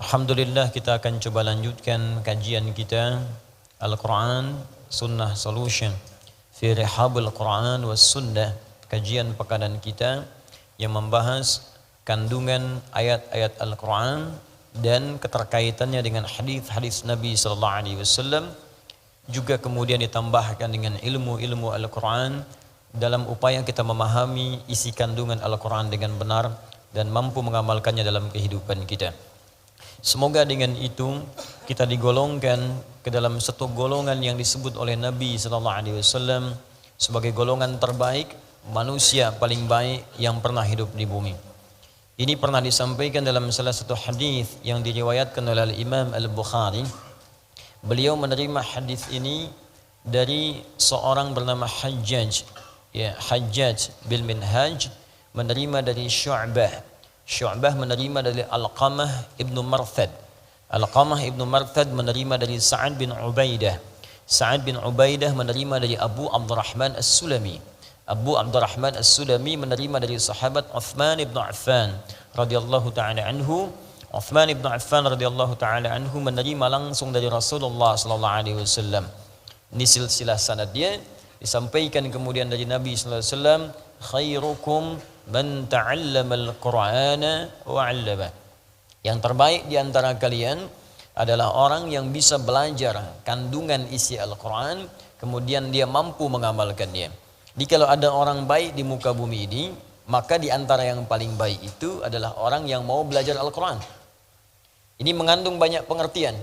Alhamdulillah, kita akan coba lanjutkan kajian kita Al-Quran Sunnah Solution fi Rihabul Quran was Sunnah, kajian pekanan kita yang membahas kandungan ayat-ayat Al-Quran dan keterkaitannya dengan hadis-hadis Nabi sallallahu alaihi wasallam, juga kemudian ditambahkan dengan ilmu-ilmu Al-Quran dalam upaya kita memahami isi kandungan Al-Quran dengan benar dan mampu mengamalkannya dalam kehidupan kita. Semoga dengan itu kita digolongkan ke dalam satu golongan yang disebut oleh Nabi sallallahu alaihi wasallam sebagai golongan terbaik, manusia paling baik yang pernah hidup di bumi. Ini pernah disampaikan dalam salah satu hadis yang diriwayatkan oleh Imam Al-Bukhari. Beliau menerima hadis ini dari seorang bernama Hajjaj, Hajjaj bil Minhaj, menerima dari Syu'bah menerima dari Alqamah ibnu Marthad. Alqamah ibnu Marthad menerima dari Sa'ad bin Ubaidah. Sa'ad bin Ubaidah menerima dari Abu Abdurrahman As-Sulami. Abu Abdurrahman As-Sulami menerima dari sahabat Uthman ibn Affan radhiyallahu ta'ala anhu. Uthman ibn Affan radhiyallahu ta'ala anhu menerima langsung dari Rasulullah sallallahu alaihi wasallam. Ini silsilah sanad dia disampaikan kemudian dari Nabi sallallahu alaihi wasallam, khairukum man ta'allamal Qur'ana wa 'allama. Yang terbaik di antara kalian adalah orang yang bisa belajar kandungan isi Al-Qur'an kemudian dia mampu mengamalkannya. Jadi kalau ada orang baik di muka bumi ini, maka di antara yang paling baik itu adalah orang yang mau belajar Al-Qur'an. Ini mengandung banyak pengertian.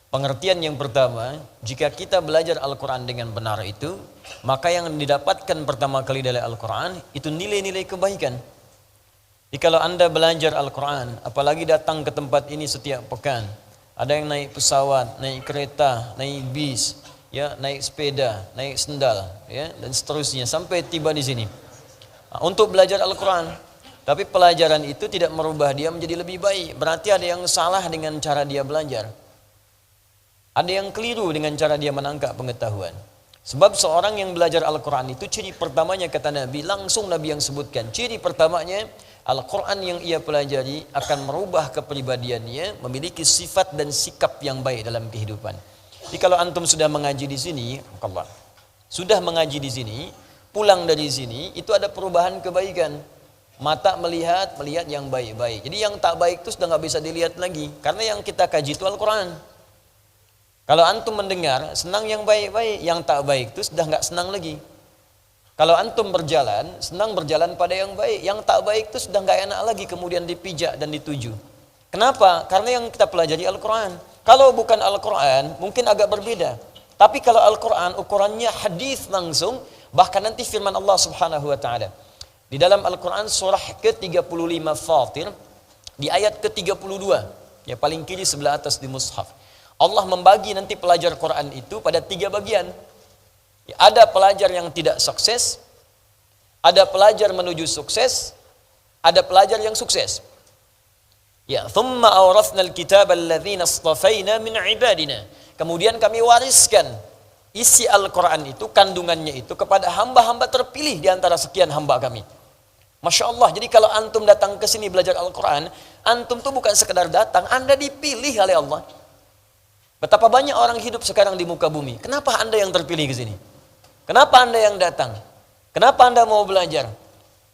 Pengertian yang pertama, jika kita belajar Al-Quran dengan benar itu, maka yang didapatkan pertama kali dari Al-Quran itu nilai-nilai kebaikan. Jadi kalau Anda belajar Al-Quran, apalagi datang ke tempat ini setiap pekan, ada yang naik pesawat, naik kereta, naik bis, ya, naik sepeda, naik sendal, ya, dan seterusnya sampai tiba di sini untuk belajar Al-Quran. Tapi pelajaran itu tidak merubah dia menjadi lebih baik. Berarti ada yang salah dengan cara dia belajar. Ada yang keliru dengan cara dia menangkap pengetahuan. Sebab seorang yang belajar Al-Quran itu ciri pertamanya, kata Nabi, langsung Nabi yang sebutkan. Ciri pertamanya, Al-Quran yang ia pelajari akan merubah kepribadiannya, memiliki sifat dan sikap yang baik dalam kehidupan. Jadi kalau antum sudah mengaji di sini, sudah mengaji di sini, pulang dari sini, itu ada perubahan kebaikan. Mata melihat yang baik-baik. Jadi yang tak baik itu sudah nggak bisa dilihat lagi. Karena yang kita kaji itu Al-Quran. Kalau antum mendengar, senang yang baik-baik, yang tak baik itu sudah nggak senang lagi. Kalau antum berjalan, senang berjalan pada yang baik, yang tak baik itu sudah nggak enak lagi kemudian dipijak dan dituju. Kenapa? Karena yang kita pelajari Al-Quran. Kalau bukan Al-Quran, mungkin agak berbeda. Tapi kalau Al-Quran, ukurannya hadis langsung, bahkan nanti firman Allah Subhanahu wa Ta'ala. Di dalam Al-Quran surah ke-35 Fatir, di ayat ke-32, ya paling kiri sebelah atas di mushaf. Allah membagi nanti pelajar Quran itu pada 3 bagian. Ada pelajar yang tidak sukses, ada pelajar menuju sukses, ada pelajar yang sukses. Ya, thumma awrathna al-kitab alladhina astafaina min ibadina. Kemudian kami wariskan isi Al-Quran itu, kandungannya itu kepada hamba-hamba terpilih di antara sekian hamba kami. Masya Allah, jadi kalau antum datang ke sini belajar Al-Quran, antum tuh bukan sekedar datang, Anda dipilih oleh Allah. Betapa banyak orang hidup sekarang di muka bumi. Kenapa Anda yang terpilih ke sini? Kenapa Anda yang datang? Kenapa Anda mau belajar?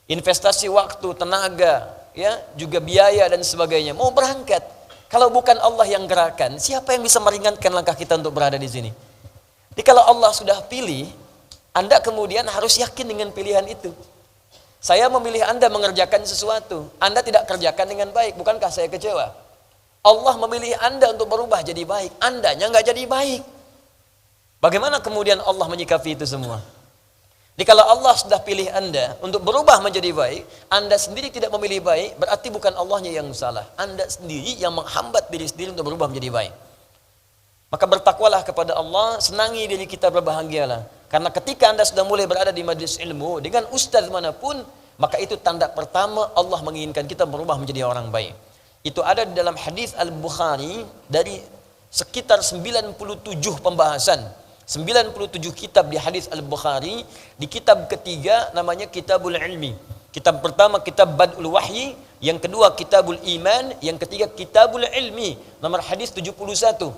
Investasi waktu, tenaga, ya, juga biaya dan sebagainya. Mau berangkat. Kalau bukan Allah yang gerakan, siapa yang bisa meringankan langkah kita untuk berada di sini? Jadi kalau Allah sudah pilih, Anda kemudian harus yakin dengan pilihan itu. Saya memilih Anda mengerjakan sesuatu, Anda tidak kerjakan dengan baik, bukankah saya kecewa? Allah memilih Anda untuk berubah jadi baik, Andanya nggak jadi baik. Bagaimana kemudian Allah menyikapi itu semua? Jadi kalau Allah sudah pilih Anda untuk berubah menjadi baik, Anda sendiri tidak memilih baik, berarti bukan Allahnya yang salah. Anda sendiri yang menghambat diri sendiri untuk berubah menjadi baik. Maka bertakwalah kepada Allah, senangi diri kita, berbahagialah. Karena ketika Anda sudah mulai berada di majlis ilmu dengan ustaz manapun, maka itu tanda pertama Allah menginginkan kita berubah menjadi orang baik. Itu ada di dalam hadis Al-Bukhari dari sekitar 97 pembahasan, 97 kitab di hadis Al-Bukhari. Di kitab ketiga namanya Kitabul Ilmi. Kitab pertama kitab Bad'ul Wahyi, yang kedua kitabul iman, yang ketiga kitabul ilmi. Nomor hadis 71.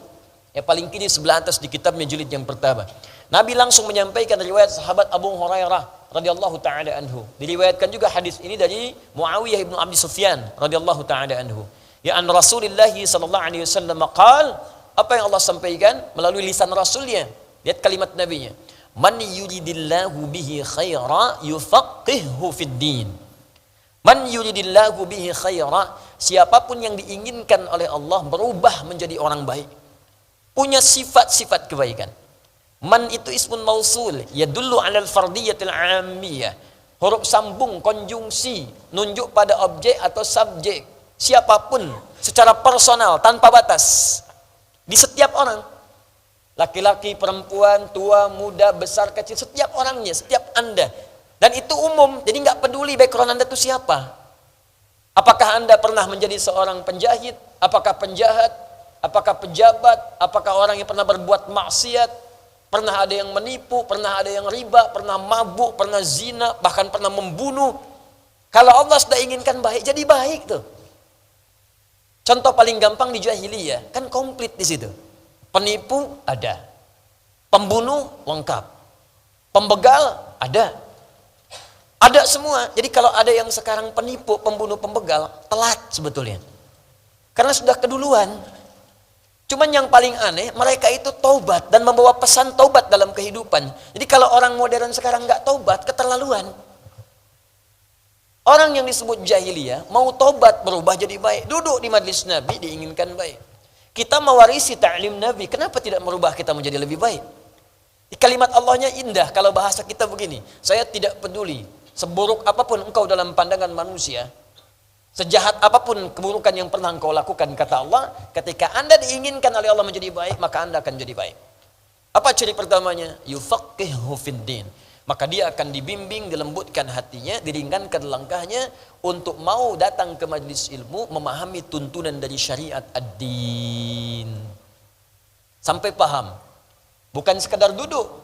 Ya paling kiri sebelah atas di kitabnya jilid yang pertama. Nabi langsung menyampaikan riwayat sahabat Abu Hurairah radhiyallahu taala anhu. Diriwayatkan juga hadis ini dari Muawiyah bin Abi Sufyan radhiyallahu taala anhu. Ya an Rasulullah sallallahu alaihi wasallam qaal, apa yang Allah sampaikan melalui lisan Rasulnya. Lihat kalimat nabinya. Man yuridillahu bihi khaira yufaqqihhu fid din. Man yuridillahu bihi khaira, siapapun yang diinginkan oleh Allah berubah menjadi orang baik, punya sifat-sifat kebaikan. Man itu ismun mausul, yadullu 'alal fardiyatil 'ammiyah. Huruf sambung, konjungsi, nunjuk pada objek atau subjek. Siapapun secara personal, tanpa batas. Di setiap orang. Laki-laki, perempuan, tua, muda, besar, kecil, setiap orangnya, setiap Anda. Dan itu umum, jadi nggak peduli background Anda itu siapa. Apakah Anda pernah menjadi seorang penjahit? Apakah penjahat? Apakah pejabat? Apakah orang yang pernah berbuat maksiat? Pernah ada yang menipu? Pernah ada yang riba? Pernah mabuk? Pernah zina? Bahkan pernah membunuh? Kalau Allah sudah inginkan baik, jadi baik tuh. Contoh paling gampang di jahiliyah, kan komplit di situ. Penipu ada, pembunuh lengkap, pembegal ada semua. Jadi kalau ada yang sekarang penipu, pembunuh, pembegal, telat sebetulnya. Karena sudah keduluan. Cuman yang paling aneh, mereka itu taubat dan membawa pesan taubat dalam kehidupan. Jadi kalau orang modern sekarang nggak taubat, keterlaluan. Orang yang disebut jahiliyah, mau taubat berubah jadi baik. Duduk di majlis Nabi diinginkan baik. Kita mewarisi ta'lim Nabi, kenapa tidak merubah kita menjadi lebih baik? Kalimat Allahnya indah, kalau bahasa kita begini, saya tidak peduli. Seburuk apapun engkau dalam pandangan manusia, sejahat apapun keburukan yang pernah engkau lakukan, kata Allah, ketika Anda diinginkan oleh Allah menjadi baik, maka Anda akan jadi baik. Apa ciri pertamanya? Yufaqqihhu fid-din. Maka dia akan dibimbing, dilembutkan hatinya, diringankan langkahnya untuk mau datang ke majlis ilmu, memahami tuntunan dari syariat ad-din. Sampai paham. Bukan sekadar duduk.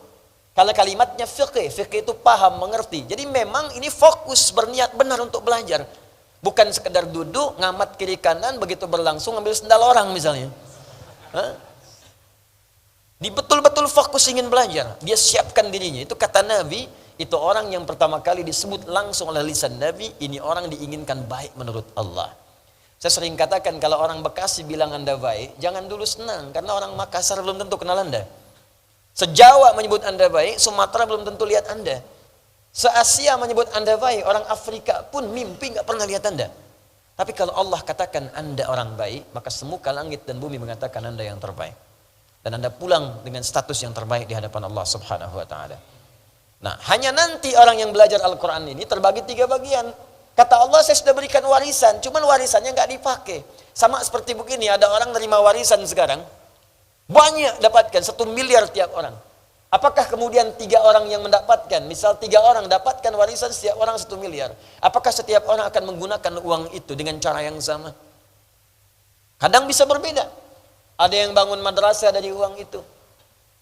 Kalau kalimatnya fiqh itu paham, mengerti. Jadi memang ini fokus, berniat benar untuk belajar. Bukan sekedar duduk, ngamat kiri kanan, begitu berlangsung ambil sendal orang misalnya. Dia betul-betul fokus ingin belajar. Dia siapkan dirinya. Itu kata Nabi, itu orang yang pertama kali disebut langsung oleh lisan Nabi, ini orang diinginkan baik menurut Allah. Saya sering katakan kalau orang Bekasi bilang Anda baik, jangan dulu senang. Karena orang Makassar belum tentu kenal Anda. Se-Jawa menyebut Anda baik, Sumatera belum tentu lihat Anda. Se-Asia menyebut Anda baik, orang Afrika pun mimpi nggak pernah lihat Anda. Tapi kalau Allah katakan Anda orang baik, maka semuka langit dan bumi mengatakan Anda yang terbaik. Dan Anda pulang dengan status yang terbaik di hadapan Allah Subhanahu wa taala. Nah, hanya nanti orang yang belajar Al-Qur'an ini terbagi 3 bagian. Kata Allah, saya sudah berikan warisan, cuman warisannya nggak dipakai. Sama seperti begini, ada orang nerima warisan sekarang, banyak dapatkan 1 miliar tiap orang. Apakah kemudian 3 orang yang mendapatkan, misal 3 orang dapatkan warisan setiap orang 1 miliar. Apakah setiap orang akan menggunakan uang itu dengan cara yang sama? Kadang bisa berbeda. Ada yang bangun madrasah dari uang itu.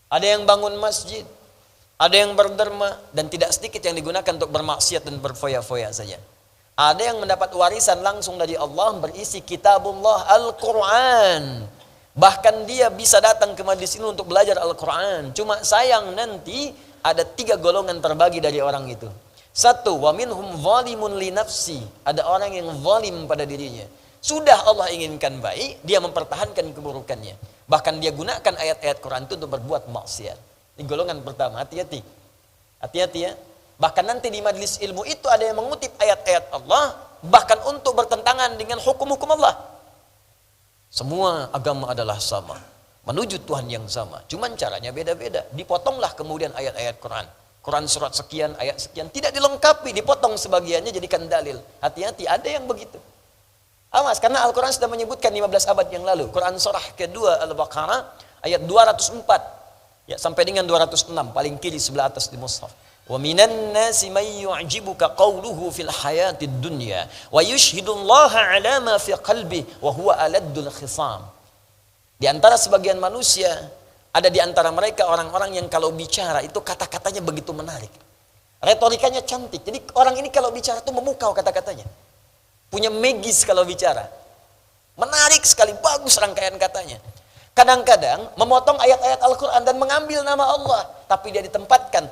Ada yang bangun masjid. Ada yang berderma. Dan tidak sedikit yang digunakan untuk bermaksiat dan berfoya-foya saja. Ada yang mendapat warisan langsung dari Allah berisi kitabullah Al-Quran. Bahkan dia bisa datang ke majlis ini untuk belajar Al-Quran. Cuma sayang nanti ada 3 golongan terbagi dari orang itu. 1, wa minhum zalimun li nafsi. Ada orang yang zalim pada dirinya. Sudah Allah inginkan baik, dia mempertahankan keburukannya. Bahkan dia gunakan ayat-ayat Quran itu untuk berbuat maksiat. Ini golongan pertama, hati-hati. Hati-hati ya. Bahkan nanti di majlis ilmu itu ada yang mengutip ayat-ayat Allah, bahkan untuk bertentangan dengan hukum-hukum Allah. Semua agama adalah sama, menuju Tuhan yang sama. Cuman caranya beda-beda. Dipotonglah kemudian ayat-ayat Quran. Quran surat sekian, ayat sekian. Tidak dilengkapi, dipotong sebagiannya jadikan dalil. Hati-hati, ada yang begitu. Awas, karena Al-Quran sudah menyebutkan 15 abad yang lalu. Quran surah kedua Al-Baqarah ayat 204 ya, sampai dengan 206, paling kiri sebelah atas di mushaf. Wa minan nasi may yu'jibuka qawluhu fil hayatid dunya wa yushhidullaha ala ma fi qalbi wa huwa aladdul khisam. Di antara sebagian manusia, ada di antara mereka orang-orang yang kalau bicara itu kata-katanya begitu menarik. Retorikanya cantik. Jadi orang ini kalau bicara itu memukau kata-katanya. Punya magis kalau bicara. Menarik sekali, bagus rangkaian katanya. Kadang-kadang memotong ayat-ayat Al-Quran dan mengambil nama Allah. Tapi dia tempatkan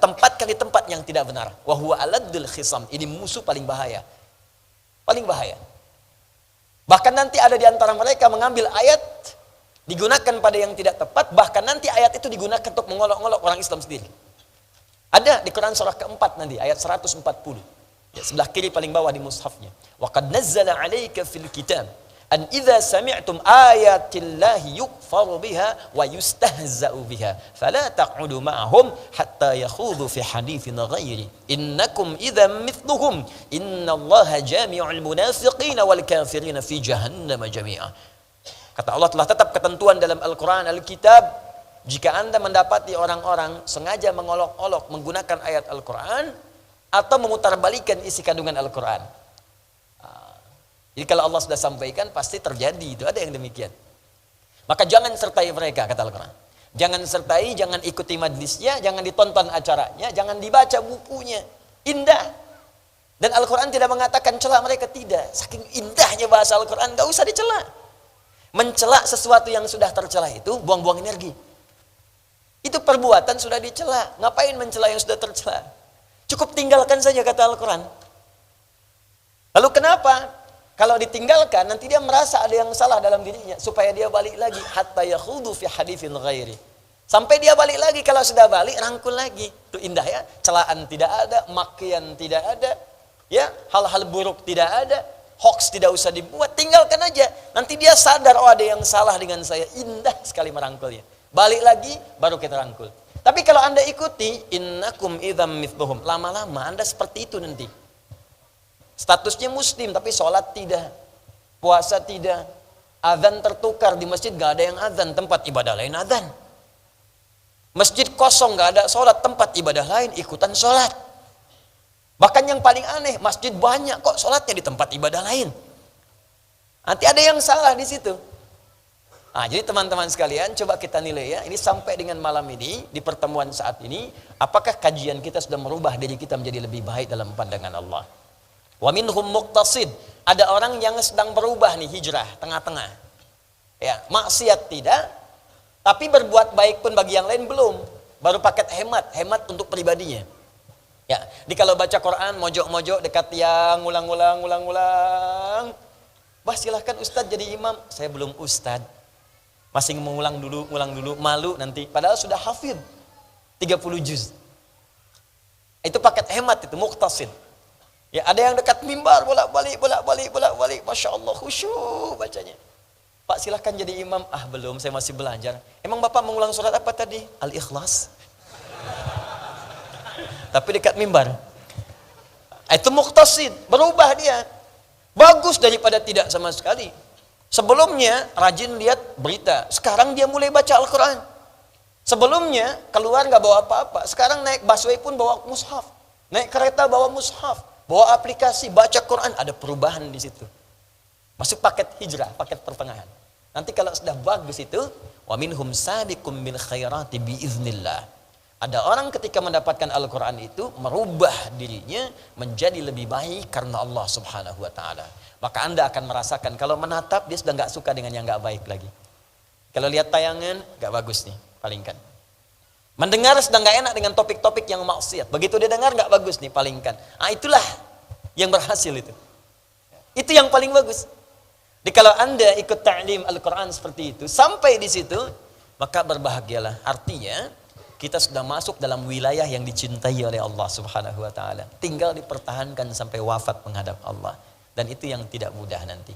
di tempat yang tidak benar. Wa huwa aladdul khisam. Ini musuh paling bahaya. Paling bahaya. Bahkan nanti ada di antara mereka mengambil ayat, digunakan pada yang tidak tepat. Bahkan nanti ayat itu digunakan untuk mengolok-olok orang Islam sendiri. Ada di Quran surah keempat nanti, ayat 140. Ya, sebelah kiri paling bawah di mushafnya. Wa qad nazzala 'alaika fil kitab an idza sami'tum ayatillahi yukfaru biha wa yustahza'u biha fala taq'udu ma'ahum hatta yakhudhu fi haditsin ghairi innakum idzan mithluhum innallaha jami'ul munafiqina wal kafirina fi jahannam jami'a. Kata Allah, telah tetap ketentuan dalam Al-Quran, Al-Kitab, jika Anda mendapati orang-orang sengaja mengolok-olok menggunakan ayat Al-Quran atau memutarbalikkan isi kandungan Al-Quran. Jadi kalau Allah sudah sampaikan pasti terjadi, itu ada yang demikian. Maka jangan sertai mereka, kata Al-Quran. Jangan sertai, jangan ikuti majlisnya, jangan ditonton acaranya, jangan dibaca bukunya. Indah. Dan Al-Quran tidak mengatakan cela mereka, tidak. Saking indahnya bahasa Al-Quran, gak usah dicela. Mencela sesuatu yang sudah tercela itu buang-buang energi. Itu perbuatan sudah dicela. Ngapain mencela yang sudah tercela? Cukup tinggalkan saja, kata Al-Quran. Lalu kenapa? Kalau ditinggalkan, nanti dia merasa ada yang salah dalam dirinya, supaya dia balik lagi. Hatta yakhudhu fi haditsin ghairi. Sampai dia balik lagi, kalau sudah balik, rangkul lagi. Itu indah ya. Celaan tidak ada, makian tidak ada, ya, hal-hal buruk tidak ada, hoax tidak usah dibuat, tinggalkan aja. Nanti dia sadar, oh ada yang salah dengan saya. Indah sekali merangkulnya. Balik lagi, baru kita rangkul. Tapi kalau Anda ikuti, innakum idzam mithluhum, lama-lama Anda seperti itu nanti. Statusnya muslim tapi sholat tidak, puasa tidak, azan tertukar di masjid gak ada yang azan, tempat ibadah lain azan. Masjid kosong gak ada sholat, tempat ibadah lain ikutan sholat. Bahkan yang paling aneh, masjid banyak kok sholatnya di tempat ibadah lain. Nanti ada yang salah di situ. Nah, jadi teman-teman sekalian, coba kita nilai ya. Ini sampai dengan malam ini, di pertemuan saat ini, apakah kajian kita sudah merubah diri kita menjadi lebih baik dalam pandangan Allah? Wa minhum muqtasid, ada orang yang sedang berubah nih, hijrah tengah-tengah. Ya, maksiat tidak, tapi berbuat baik pun bagi yang lain belum. Baru paket hemat untuk pribadinya. Ya, di kalau baca Quran mojok-mojok dekat tiang, ulang-ulang. Bah, silahkan Ustadz jadi imam. Saya belum Ustadz. Masih mengulang dulu, malu nanti. Padahal sudah hafid 30 juz. Itu paket hemat, itu muqtasid. Ya, ada yang dekat mimbar bolak-balik, Masya Allah, khusyuk bacanya. Pak, silahkan jadi imam. Ah, belum, saya masih belajar. Emang Bapak mengulang surat apa tadi? Al-Ikhlas. Tapi dekat mimbar. Itu muqtasid, berubah dia. Bagus daripada tidak sama sekali. Sebelumnya rajin lihat berita, sekarang dia mulai baca Al-Quran. Sebelumnya keluar gak bawa apa-apa, sekarang naik busway pun bawa mushaf. Naik kereta bawa mushaf, bawa aplikasi, baca Quran, ada perubahan di situ. Masuk paket hijrah, paket pertengahan. Nanti kalau sudah bagus itu, wa minhum sabiqum bil khairati biiznillah. Ada orang ketika mendapatkan Al-Quran itu merubah dirinya menjadi lebih baik karena Allah Subhanahu wa taala. Maka Anda akan merasakan kalau menatap dia sudah nggak suka dengan yang nggak baik lagi. Kalau lihat tayangan nggak bagus nih, palingkan. Mendengar sedang nggak enak dengan topik-topik yang maksiat. Begitu dia dengar nggak bagus nih, palingkan. Ah, itulah yang berhasil itu. Itu yang paling bagus. Jadi kalau Anda ikut ta'lim Al-Quran seperti itu, sampai di situ, maka berbahagialah. Artinya, kita sudah masuk dalam wilayah yang dicintai oleh Allah Subhanahu wa taala. Tinggal dipertahankan sampai wafat menghadap Allah. Dan itu yang tidak mudah nanti.